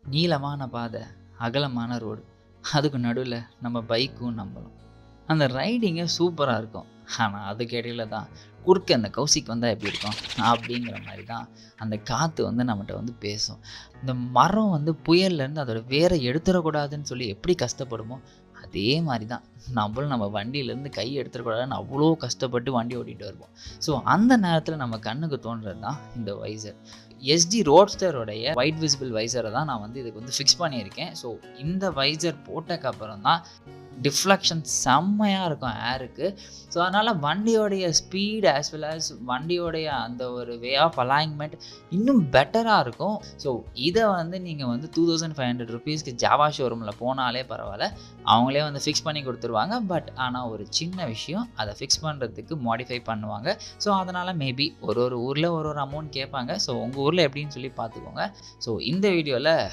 நீளமான பாதை, அகலமான ரோடு. அதுக்கு நடுவுல நம்ம பைக்கும் நம்மளும். அந்த ரைடிங்கே சூப்பரா இருக்கும். ஆனா, அதுக்கு இடையில தான் குறுக்க அந்த கௌசிக் வந்தா எப்படி இருக்கும்? அப்படிங்கிற மாரி தான் அந்த காத்து வந்து நம்மட்ட வந்து பேசும். இந்த மரம் வந்து புயல்லேருந்து அதோட வேர எடுத்துறக்கூடாதுன்னு சொல்லி எப்படி கஷ்டப்படுமோ, அதே மாரி தான் நம்மளும் நம்ம வண்டியிலேருந்து கை எடுத்துறக்கூடாதுன்னு அவ்வளோ கஷ்டப்பட்டு வண்டி ஓட்டிட்டு வருவோம். ஸோ, அந்த நேரத்தில நம்ம கண்ணுக்கு தோன்றது தான் இந்த வைசர். எஸ்டி ரோட்ஸ்டருடைய வைட் விசிபிள் வைசர தான் நான் வந்து இதுக்கு வந்து ஃபிக்ஸ் பண்ணியிருக்கேன். ஸோ, இந்த வைசர் போட்டக்கப்புறம் தான் டிஃப்ளெக்ஷன் செம்மையா இருக்கும் ஏருக்கு. ஸோ, அதனால வண்டியோடைய ஸ்பீட் ஆஸ் வெல் ஆஸ் வண்டியோடைய அந்த ஒரு வே ஆஃப் அலைன்மென்ட் இன்னும் பெட்டரா இருக்கும். ஸோ, இத வந்து நீங்க வந்து ₹2500க்கு ஜாவா ஷோரூம்ல போனாலே பரவால்ல. அவங்களே வந்து ஃபிக்ஸ் பண்ணி குடுத்துருவாங்க. பட் ஆனா ஒரு சின்ன விஷயம், அத ஃபிக்ஸ் பண்றதுக்கு மாடிஃபை பண்ணுவாங்க. ஸோ, அதனால மேபி ஒரு ஒரு ஊர்ல ஒரு ஒரு அமௌண்ட் கேட்பாங்க. ஸோ, உங்க ஊர்ல எப்படின்னு சொல்லி பார்த்துக்கோங்க. ஸோ, இந்த வீடியோல